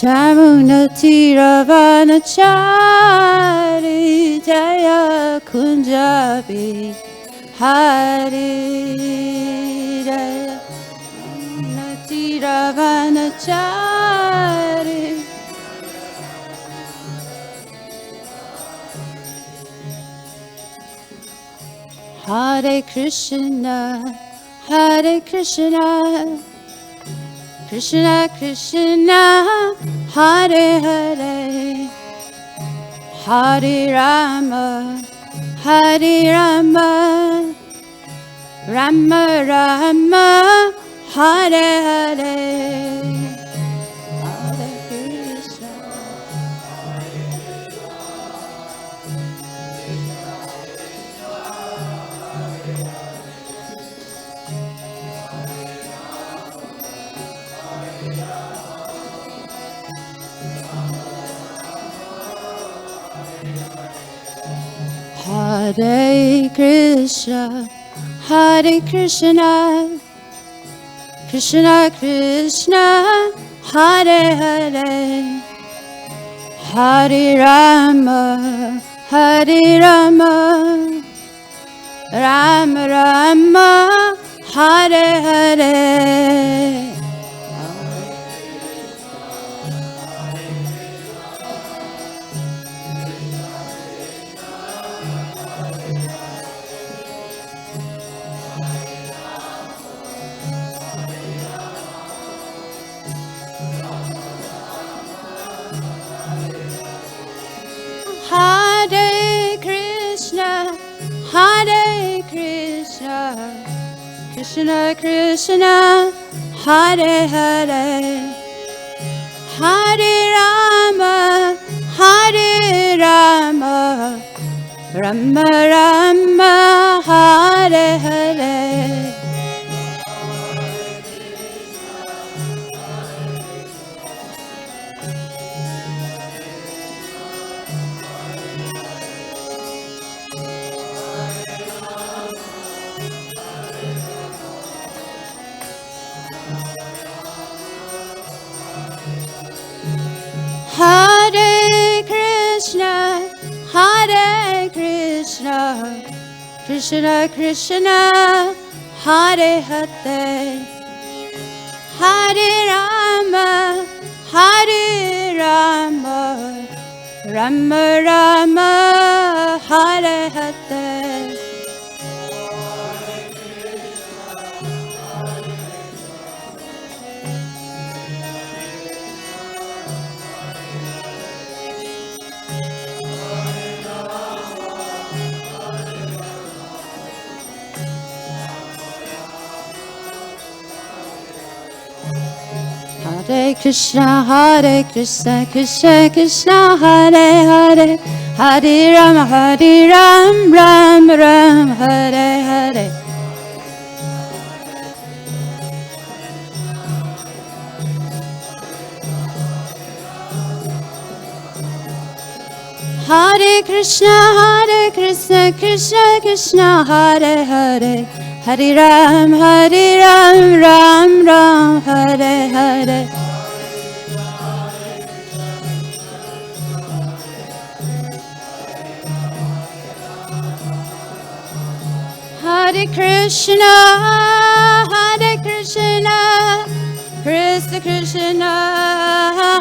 Chamunatiravanachari Jaya Kunjabi Hari Jaya Natiravanachari Hare Krishna, Hare Krishna, Krishna Krishna, Hare Hare, Hare Rama, Hare Rama, Rama Rama, Hare Hare, Hare Krishna. Hare Krishna, Hare Krishna, Krishna Krishna, Hare Hare, Hare Rama, Hare Rama, Rama Rama, Hare Hare. Hare Krishna, Hare Krishna, Krishna Krishna, Hare Hare, Hare Rama, Hare Rama, Rama Rama, Hare Hare. Hare Krishna, Hare Krishna, Krishna Krishna, Hare Hare, Hare Rama, Hare Rama, Rama Rama, Hare Hare. Hare Krishna, Krishna Krishna, Hare Hare, Hare Rama, Ram Ram, Hare Hare. Hare Krishna, Krishna Krishna, Hare Hare, Hare Ram, Ram Ram, Hare Hare. Hare Krishna, Krishna Krishna,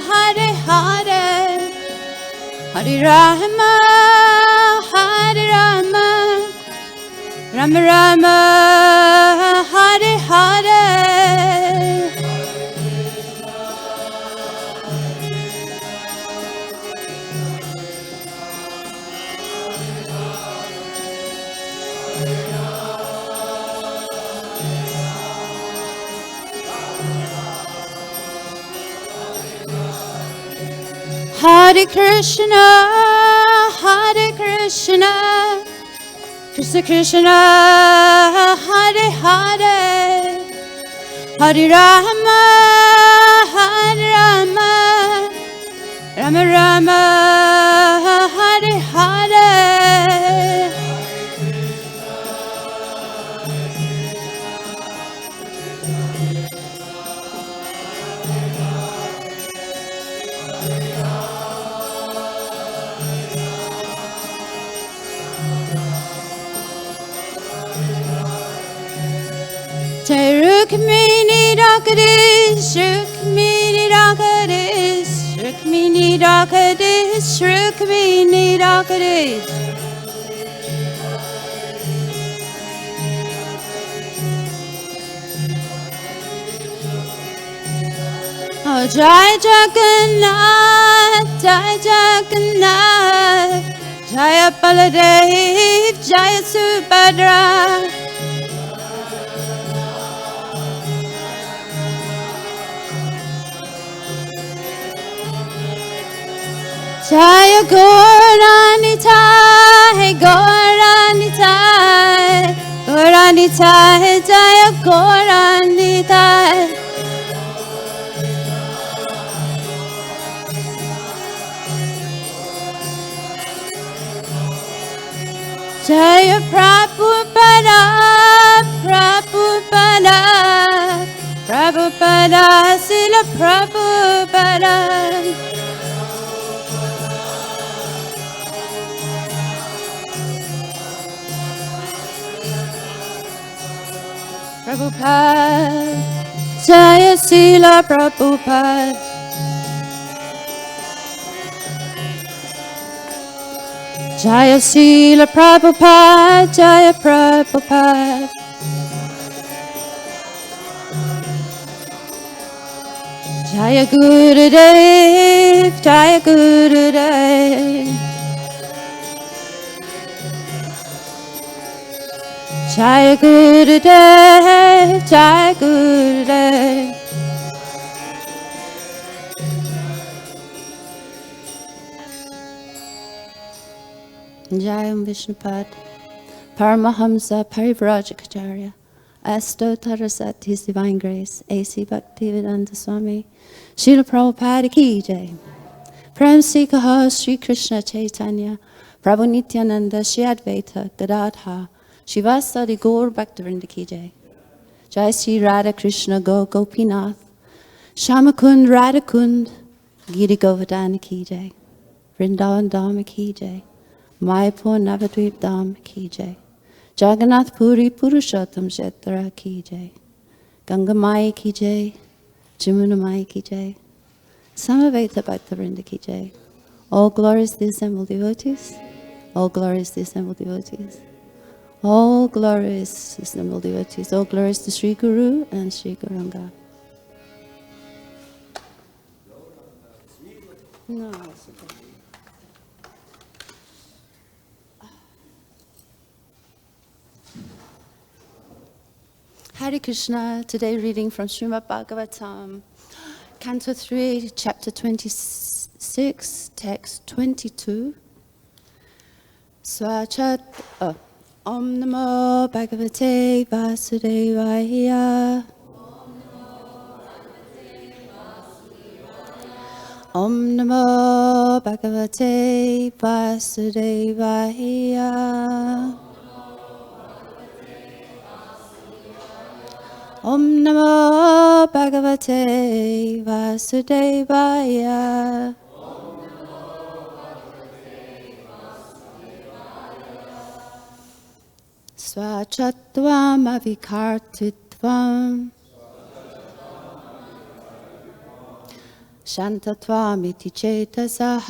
Hare Hare, Hare Rama, Rama Rama, Hare Hare. Hare Krishna, Krishna Krishna, Hare Hare, Hare Rama, Rama Rama, Hare Hare. Rukmini Rakadis, Rukmini Rakadis, Rukmini Rakadis, Rukmini Rakadis. Oh, Jai Jagannath, Jai Jagannath, Jaya Baladev, Jaya Subhadra. Jaya Gauranitai, Gauranitai, Gauranitai, Jaya Gauranitai. Jaya Prabhupada, Prabhupada, Prabhupada, Srila Prabhupada. Prabhupada, Jaya Srila Prabhupada. Jaya Srila Prabhupada, Jaya Prabhupada. Jaya Gurudev, Jaya Gurudev. Jaya Gurudev, Jaya Gurudev. Jayam Vishnupad, Paramahamsa Parivrajacharya, Astotarasat, His Divine Grace, A.C. Bhaktivedanta Swami, Srila Prabhupada Ki Jai. Prem Si Kaha Sri Kṛṣṇa Chaitanya, Prabhu Nityananda, Shri Advaita, Gadadha, Shivasadi Gaur Bhaktivinoda Ki Jai. Jai Sri Radha Krishna Go Gopinath, Shyamakund Radhakund, Giri Govardhana Ki Jai. Vrindavan Dhama Ki Jai. Mayapur Navadvip Dham Ki Jai. Jagannath Puri Purushottam Kshetra Ki Jai. Ganga Maya Ki Jai. Jamuna Maya Ki Jai. Samaveta Bhaktavrinda Ki Jai. All glories to the assembled devotees. All glories to the assembled devotees. All glories to the assembled devotees. All glories to Sri Guru and Sri Gauranga. No, it's okay. Hare Krishna, today reading from Srimad Bhagavatam, Canto 3, Chapter 26, Text 22. Svacchatvam. Om Namo Bhagavate Vasudevaya. Om Namo Bhagavate Vasudevaya. Om Namo Bhagavate Vasudevaya. Svacchatvam avikāritvaṁ. śāntatvam iti cetasaḥ.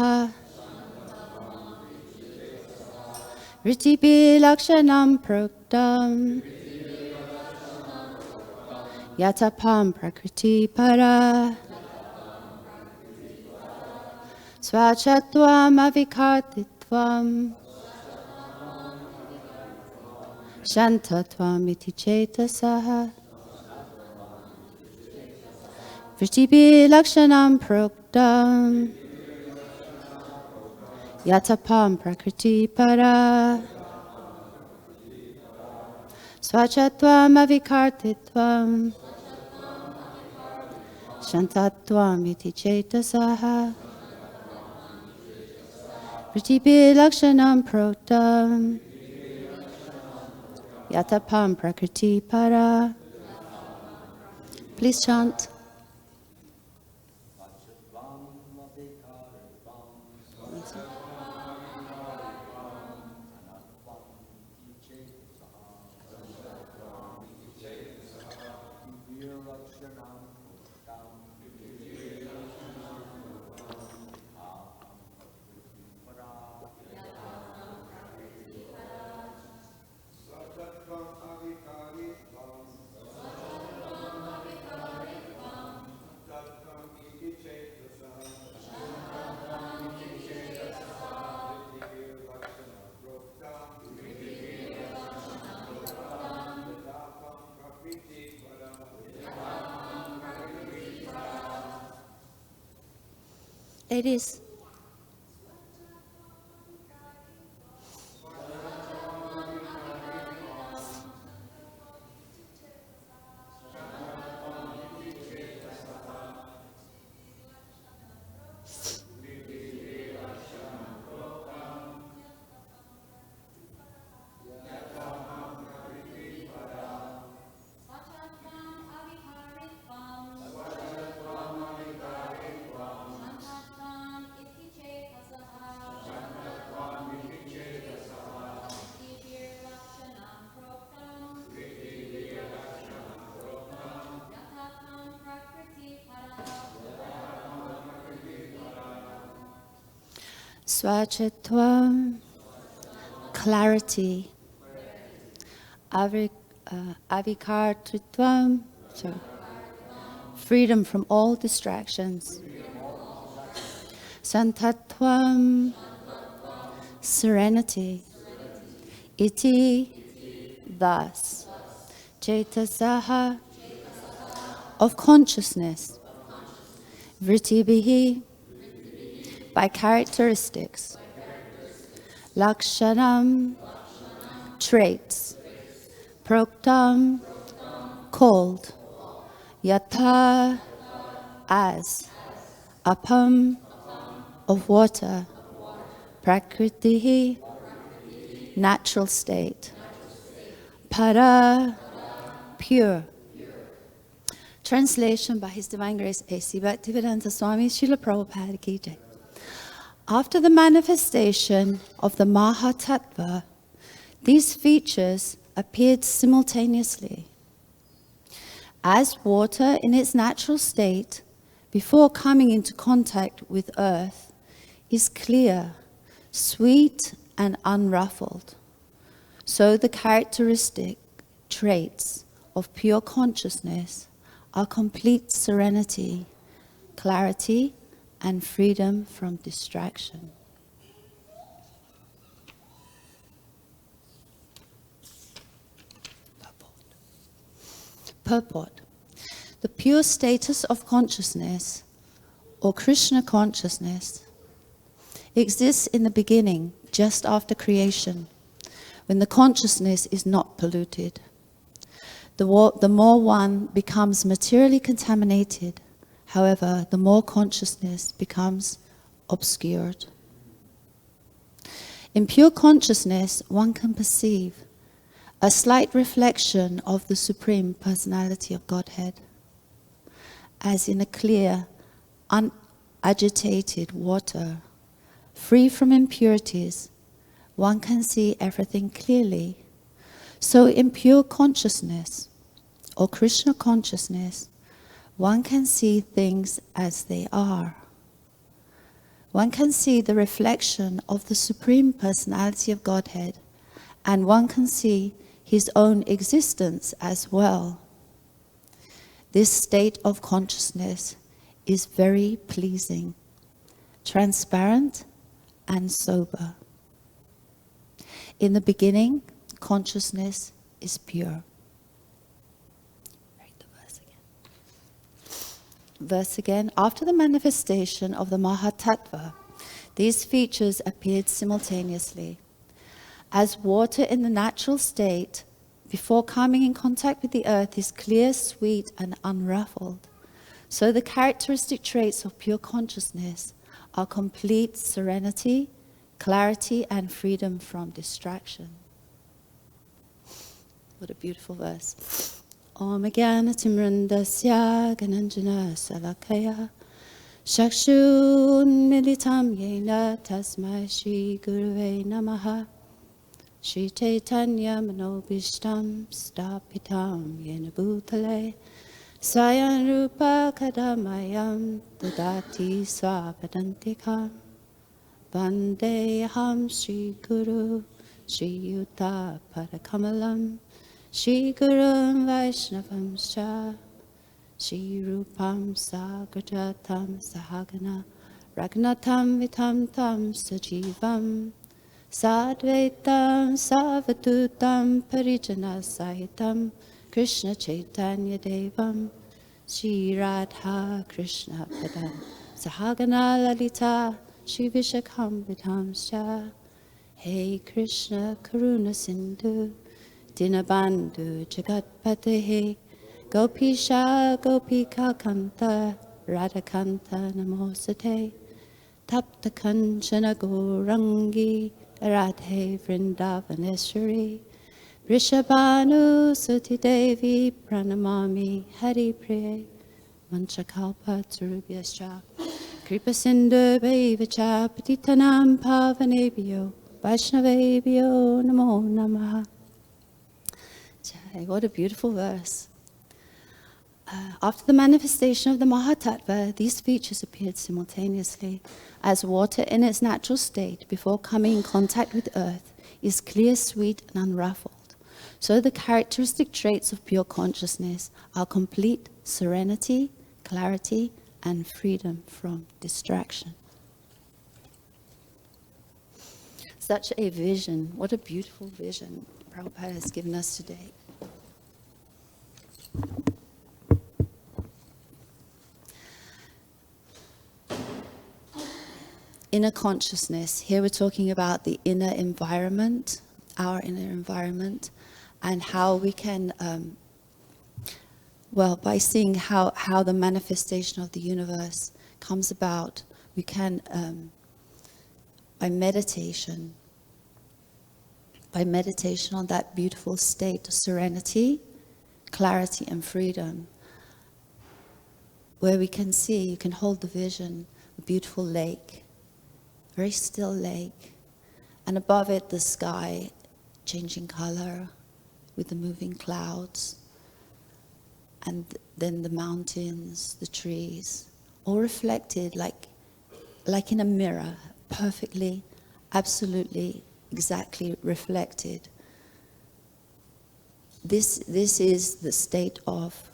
vṛttibhir lakṣaṇaṁ proktam. yathāpāṁ prakṛtiḥ parā. svacchatvam avikāritvam. śāntatvam iti cetasaḥ. vṛttibhir lakṣaṇaṁ proktam. yathāpāṁ prakṛtiḥ parā. svacchatvam avikāritvam. śāntatvam iti cetasaḥ. vṛttibhir lakṣaṇaṁ proktam. yathāpāṁ prakṛtiḥ parā. Please chant. Ladies. Svacchatvam, clarity. Avikāritvaṁ, freedom from all distractions. śāntatvam, serenity. Iti, thus. Cetasaḥ, of consciousness. Vṛttibhir, by characteristics. lakṣaṇaṁ, traits. Proktam, called. Yathā, as. Apām, of water. Prakṛtiḥ, natural state. Parā, pure. Translation by His Divine Grace A.C. Bhaktivedanta Swami Srila Prabhupada Ki Jai. After the manifestation of the mahat-tattva, these features appeared simultaneously. As water in its natural state, before coming into contact with earth, is clear, sweet, and unruffled, so the characteristic traits of pure consciousness are complete serenity, clarity, and freedom from distraction. Purport. The pure status of consciousness, or Kṛṣṇa consciousness, exists in the beginning, just after creation, when the consciousness is not polluted. The more one becomes materially contaminated, however, the more consciousness becomes obscured. In pure consciousness, one can perceive a slight reflection of the Supreme Personality of Godhead, as in a clear, unagitated water, free from impurities. One can see everything clearly. So in pure consciousness, or Kṛṣṇa consciousness, one can see things as they are. One can see the reflection of the Supreme Personality of Godhead, and one can see his own existence as well. This state of consciousness is very pleasing, transparent, and sober. In the beginning, consciousness is pure. Read the verse again. Verse again. After the manifestation of the mahat-tattva, these features appeared simultaneously. As water in the natural state, before coming in contact with the earth, is clear, sweet, and unruffled, so the characteristic traits of pure consciousness are complete serenity, clarity, and freedom from distraction. What a beautiful verse. Om Jnanatimrandasya Gananjana Salakaya Chakshun Militam Yena Tasmai Shri Gurave Namaha Shri Chaitanya Manobishtam Stapitam Yena Bhutale Sayan Rupa Kadamayam Dadati Swapadantikam Vandeham Shri Guru Shri Yuta Parakamalam Shri Gurum Vaishnavam Sha Shri Rupam Sagrajatam Sahagana Ragnatam Vitam Tam Sajivam Sadvaitam Savatutam Parijana Sahitam Kṛṣṇa Chaitanya Devam Shri Radha Kṛṣṇa Padam Sahagana Lalita Shri Vishakhambitamscha. Hey Kṛṣṇa Karuna Sindhu Dinabandhu Jagatpatehe Gopisha Gopika Kanta Radhakanta Namosate Tapta Kanchana Gaurangi Radhe Vrindavaneshwari Vrishabhanu Suti Devi Pranamami Hari Priye Manchakalpa Tarubhyascha Kripa Sindhu Bhaivacha Patitanam Pavanebhyo Vaishnavebhyo Namo Namaha. Jai, what a beautiful verse. After the manifestation of the mahat-tattva, these features appeared simultaneously. As water in its natural state, before coming in contact with earth, is clear, sweet, and unruffled, so the characteristic traits of pure consciousness are complete serenity, clarity, and freedom from distraction. Such a vision, what a beautiful vision Prabhupada has given us today. Inner consciousness. Here we're talking about the inner environment, our inner environment, and how we can, by seeing how the manifestation of the universe comes about, we can, by meditation on that beautiful state of serenity, clarity, and freedom, where we can see, you can hold the vision, a beautiful lake, very still lake, and above it the sky changing color with the moving clouds, and then the mountains, the trees, all reflected like in a mirror, perfectly, absolutely, exactly reflected. This is the state of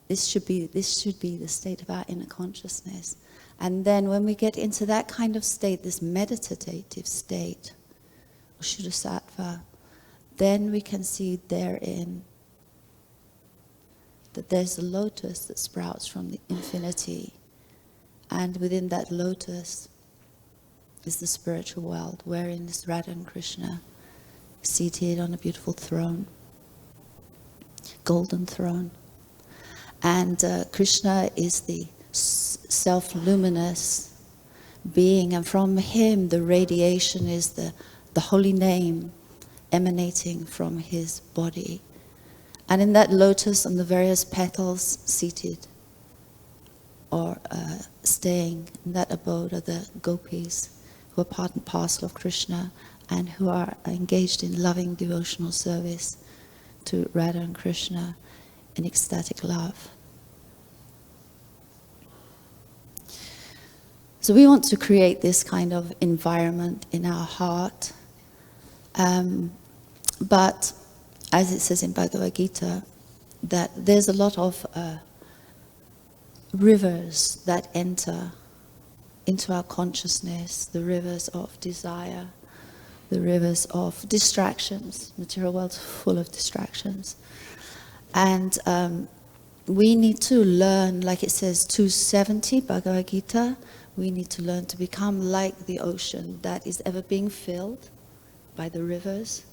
This should be the state of our inner consciousness. And then when we get into that kind of state, this meditative state, or shuddha-sattva, then we can see therein that there's a lotus that sprouts from the infinity. And within that lotus is the spiritual world, wherein is Radha and Kṛṣṇa seated on a beautiful throne, golden throne. And Kṛṣṇa is the self-luminous being, and from him the radiation is the holy name emanating from his body. And in that lotus, on the various petals, seated or staying in that abode are the gopis, who are part and parcel of Kṛṣṇa and who are engaged in loving devotional service to Radha and Kṛṣṇa in ecstatic love. So we want to create this kind of environment in our heart. But as it says in Bhagavad Gita, that there's a lot of rivers that enter into our consciousness, the rivers of desire, the rivers of distractions. Material world's full of distractions. And we need to learn, like it says, 270 Bhagavad Gita, we need to learn to become like the ocean that is ever being filled by the rivers,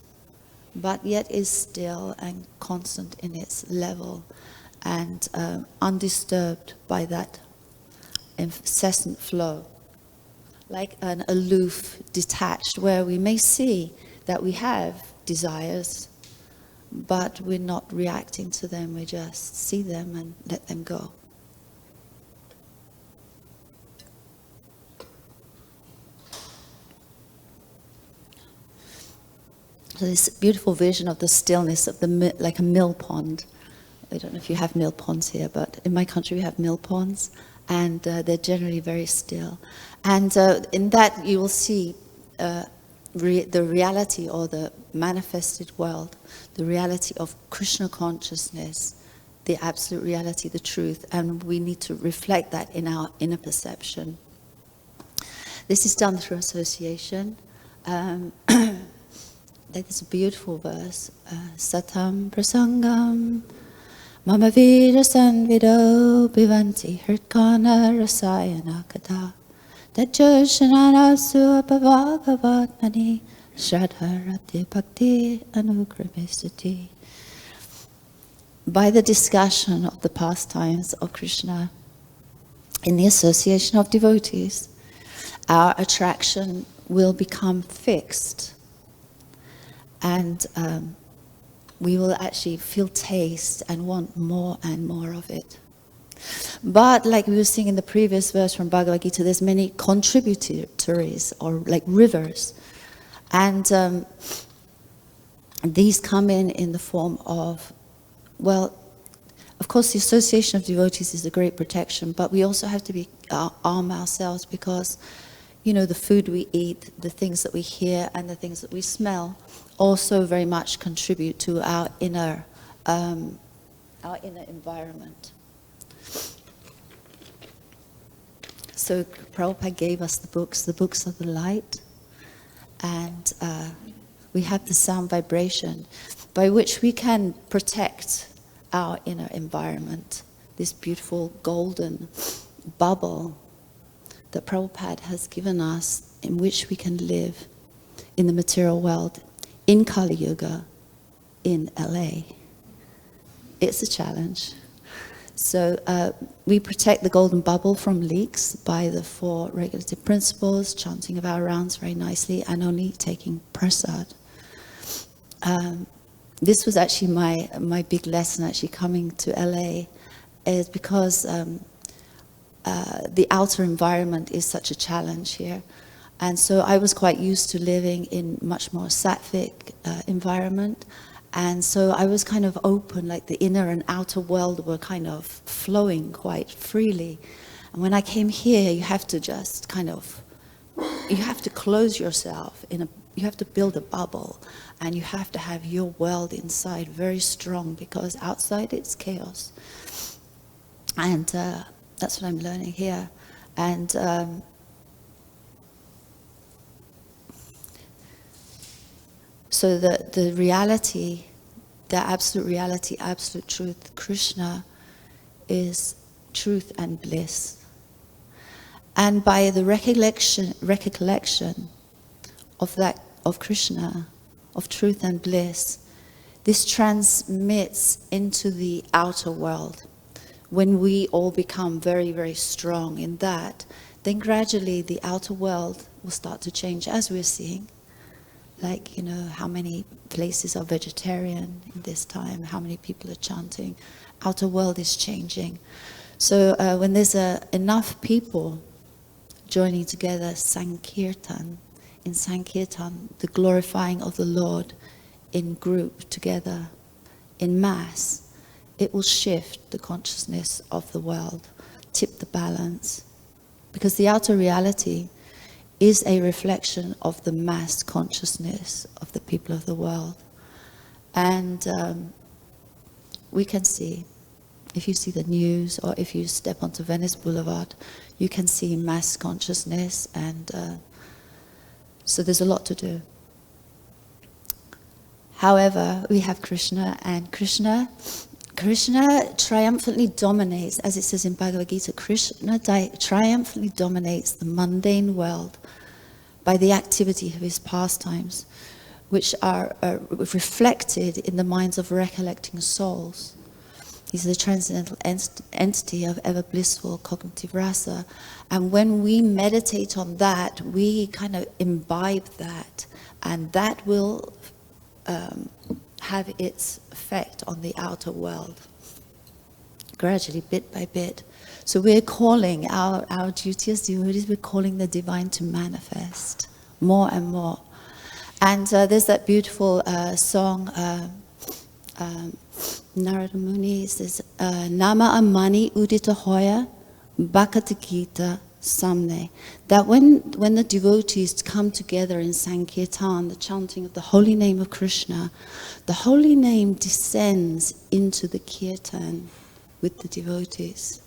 but yet is still and constant in its level and undisturbed by that incessant flow. Like an aloof, detached, where we may see that we have desires, but we're not reacting to them, we just see them and let them go. So this beautiful vision of the stillness of like a mill pond. I don't know if you have mill ponds here, but in my country we have mill ponds, and they're generally very still. And in that you will see the reality, or the manifested world, the reality of Kṛṣṇa consciousness, the absolute reality, the truth, and we need to reflect that in our inner perception. This is done through association. this beautiful verse. Satam prasangam mama vira sanvido bhivanti hirkana rasayana kata dajoshana suapavagavatmani shradharati bhakti anukramisati. By the discussion of the pastimes of Kṛṣṇa in the association of devotees, our attraction will become fixed, and we will actually feel taste and want more and more of it. But like we were seeing in the previous verse from Bhagavad Gita, there's many contributories, or like rivers, and these come in the form of, well, of course, the association of devotees is a great protection, but we also have to arm ourselves, because, you know, the food we eat, the things that we hear, and the things that we smell also very much contribute to our inner environment. So Prabhupada gave us the books of the light, and we have the sound vibration by which we can protect our inner environment, this beautiful golden bubble that Prabhupada has given us, in which we can live in the material world, in Kali Yuga, in LA. It's a challenge. So we protect the golden bubble from leaks by the 4 regulative principles, chanting of our rounds very nicely, and only taking prasad. This was actually my big lesson, actually, coming to LA, is because the outer environment is such a challenge here. And so I was quite used to living in much more sattvic environment. And so I was kind of open, like the inner and outer world were kind of flowing quite freely. And when I came here, you have to just kind of, you have to close yourself you have to build a bubble, and you have to have your world inside very strong, because outside it's chaos. And that's what I'm learning here. And so the reality, the absolute reality, absolute truth, Kṛṣṇa is truth and bliss. And by the recollection of that, of Kṛṣṇa, of truth and bliss, this transmits into the outer world. When we all become very, very strong in that, then gradually the outer world will start to change, as we're seeing. Like, you know, how many places are vegetarian in this time, how many people are chanting. Outer world is changing. So when there's enough people joining together, Sankirtan, in Sankirtan, the glorifying of the Lord in group together, in mass, it will shift the consciousness of the world, tip the balance. Because the outer reality is a reflection of the mass consciousness of the people of the world. And we can see, if you see the news, or if you step onto Venice Boulevard, you can see mass consciousness, and so there's a lot to do. However, we have Kṛṣṇa, and Kṛṣṇa triumphantly dominates, as it says in Bhagavad Gita, Kṛṣṇa triumphantly dominates the mundane world by the activity of his pastimes, which are reflected in the minds of recollecting souls. He's the transcendental entity of ever blissful cognitive rasa. And when we meditate on that, we kind of imbibe that, and that will have its effect on the outer world, gradually, bit by bit. So we're calling our duty as devotees, we're calling the divine to manifest more and more. And there's that beautiful song, Narada Muni says, Nama Amani Udita Hoya Bhakti-gita Samne. That when the devotees come together in Sankirtan, the chanting of the holy name of Kṛṣṇa, the holy name descends into the kirtan with the devotees.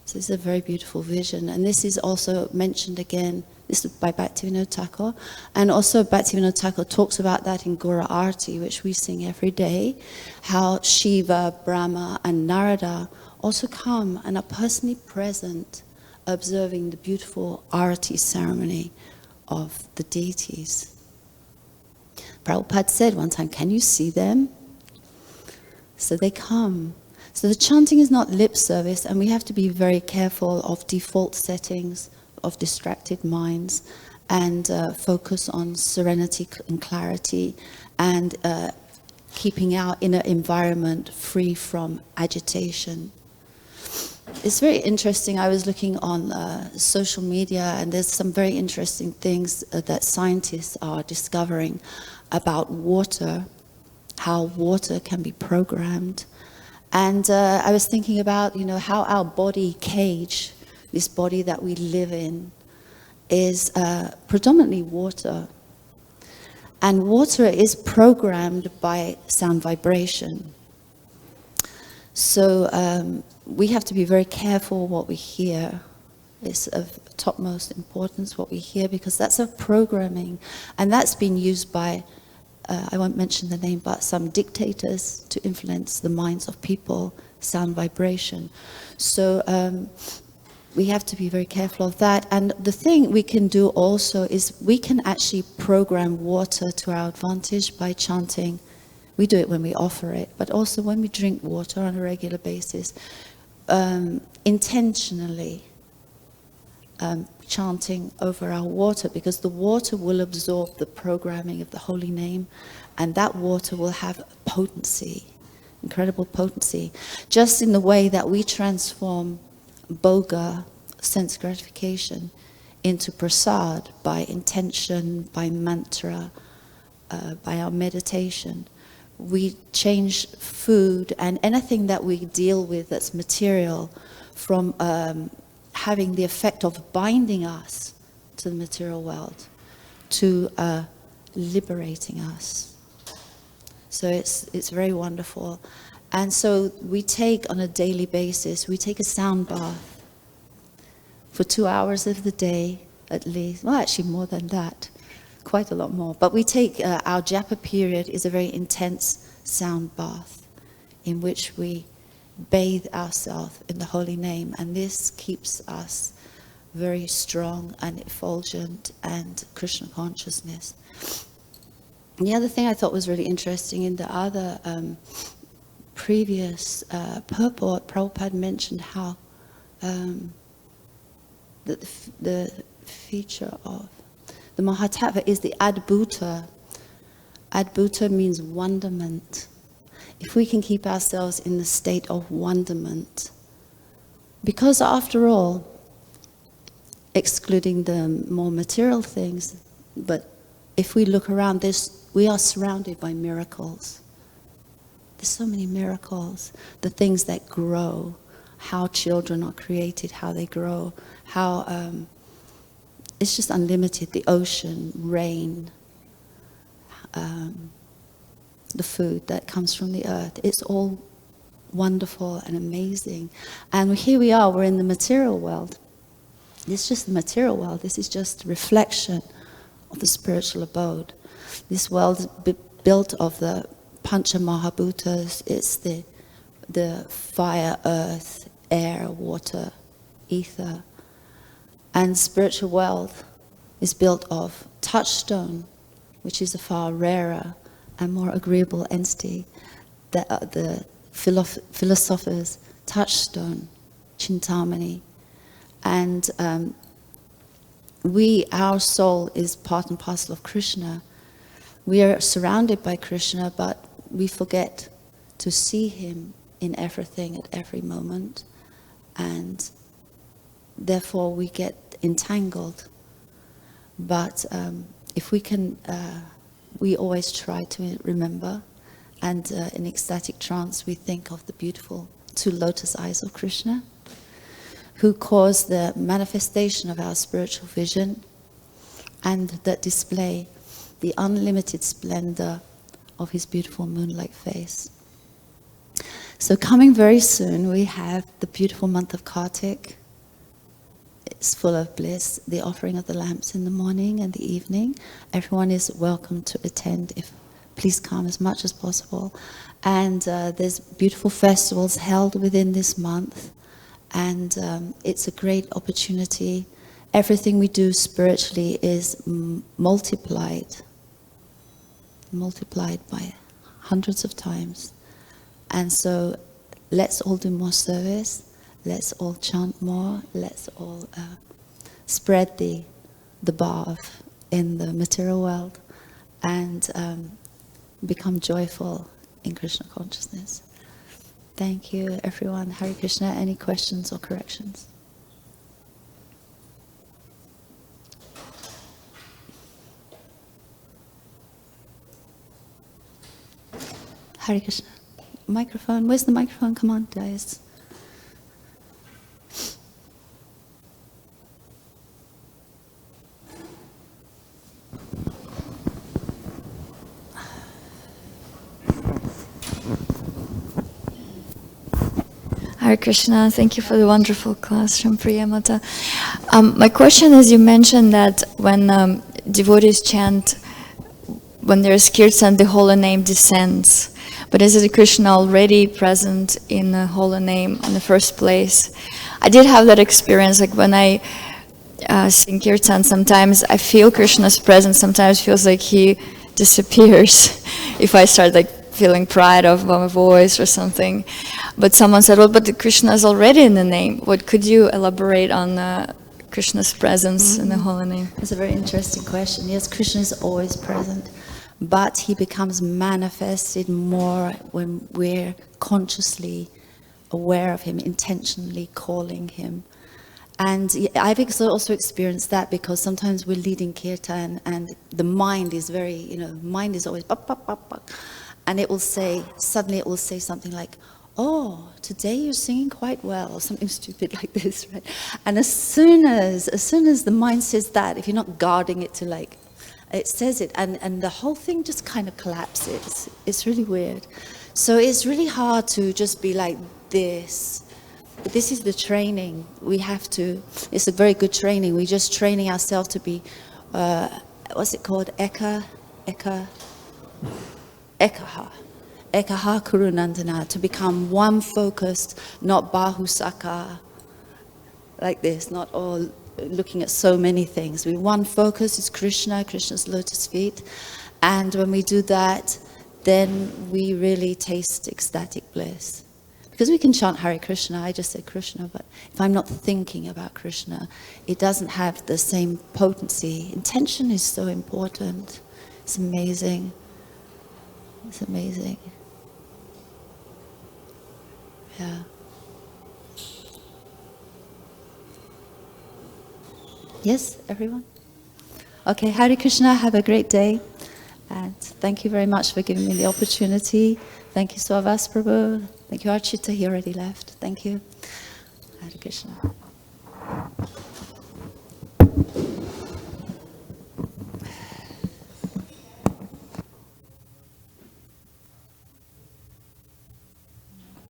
So it's a very beautiful vision. And this is also mentioned again This is by Bhaktivinoda Thakur. And also Bhaktivinoda Thakur talks about that in Gora Arti, which we sing every day, how Shiva, Brahma, and Narada also come and are personally present, observing the beautiful Arati ceremony of the deities. Prabhupada said one time, can you see them? So they come. So the chanting is not lip service, and we have to be very careful of default settings, of distracted minds, and focus on serenity and clarity, and keeping our inner environment free from agitation. It's very interesting. I was looking on social media, and there's some very interesting things that scientists are discovering about water, how water can be programmed. And I was thinking about, how our body cage, this body that we live in, is predominantly water. And water is programmed by sound vibration. So we have to be very careful what we hear. It's of topmost importance what we hear, because that's a programming. And that's been used by, I won't mention the name, but some dictators to influence the minds of people, sound vibration. So we have to be very careful of that. And the thing we can do also is we can actually program water to our advantage by chanting. We do it when we offer it, but also when we drink water on a regular basis, intentionally chanting over our water, because the water will absorb the programming of the holy name, and that water will have potency, incredible potency. Just in the way that we transform bhoga, sense gratification, into prasad by intention, by mantra, by our meditation. We change food and anything that we deal with that's material from having the effect of binding us to the material world to liberating us. So it's very wonderful. And so we take, on a daily basis, we take a sound bath for 2 hours of the day at least. Well, actually more than that, quite a lot more. But we take, our japa period is a very intense sound bath in which we bathe ourselves in the holy name, and this keeps us very strong and effulgent and Kṛṣṇa consciousness. And the other thing I thought was really interesting, in the other previous purport, Prabhupada mentioned how the feature of the mahat-tattva is the adbhuta. Adbhuta means wonderment. If we can keep ourselves in the state of wonderment, because after all, excluding the more material things, but if we look around this, we are surrounded by miracles. There's so many miracles. The things that grow, how children are created, how they grow, how it's just unlimited. The ocean, rain, the food that comes from the earth. It's all wonderful and amazing. And here we are, we're in the material world. It's just the material world. This is just a reflection of the spiritual abode. This world is built of the pancha mahabhutas. It's the fire, earth, air, water, ether. And spiritual world is built of touchstone, which is a far rarer and more agreeable entity. The philosophers' touchstone, Chintamani. And our soul is part and parcel of Kṛṣṇa. We are surrounded by Kṛṣṇa, but we forget to see him in everything at every moment. And therefore we get entangled. But if we can, we always try to remember. And in ecstatic trance, we think of the beautiful 2 lotus eyes of Kṛṣṇa, who cause the manifestation of our spiritual vision and that display the unlimited splendor of his beautiful moon-like face. So coming very soon, we have the beautiful month of Kartik. is full of bliss. The offering of the lamps in the morning and the evening. Everyone is welcome to attend. Please come as much as possible. And there's beautiful festivals held within this month. And it's a great opportunity. Everything we do spiritually is multiplied by hundreds of times. And so let's all do more service. Let's all chant more. Let's all spread the bhav in the material world and become joyful in Kṛṣṇa consciousness. Thank you, everyone. Hare Kṛṣṇa. Any questions or corrections? Hare Kṛṣṇa. Microphone. Where's the microphone? Come on, guys. Hare Kṛṣṇa, thank you for the wonderful class, Shyamapriya Mataji. My question is, you mentioned that when devotees chant, when there is kirtan, the holy name descends. But is it Kṛṣṇa already present in the holy name in the first place? I did have that experience, like when I sing kirtan, sometimes I feel Kṛṣṇa's presence, sometimes it feels like he disappears if I start like feeling pride of my voice or something. But someone said, well, but the Kṛṣṇa is already in the name. What could you elaborate on Kṛṣṇa's presence in the holy name? It's a very interesting question. Yes, Kṛṣṇa is always present, but he becomes manifested more when we're consciously aware of him, intentionally calling him. And I've also experienced that because sometimes we're leading kirtan and the mind is very, mind is always bak, bak, bak, bak. And it will say, suddenly it will say something like, oh, today you're singing quite well, or something stupid like this, right? And as soon as the mind says that, if you're not guarding it to like, it says it, and the whole thing just kind of collapses. It's really weird. So it's really hard to just be like this. But this is the training. We have to, it's a very good training. We're just training ourselves to be, what's it called? Ekaha Kurunandana, to become one focused, not bahusaka, like this, not all looking at so many things. We one focus is Kṛṣṇa, Kṛṣṇa's lotus feet. And when we do that, then we really taste ecstatic bliss. Because we can chant Hare Kṛṣṇa, I just said Kṛṣṇa, but if I'm not thinking about Kṛṣṇa, it doesn't have the same potency. Intention is so important. It's amazing. It's amazing. Yeah. Yes, everyone? Okay, Hare Kṛṣṇa, have a great day. And thank you very much for giving me the opportunity. Thank you, Swavas Prabhu. Thank you, Archita, he already left. Thank you. Hare Kṛṣṇa.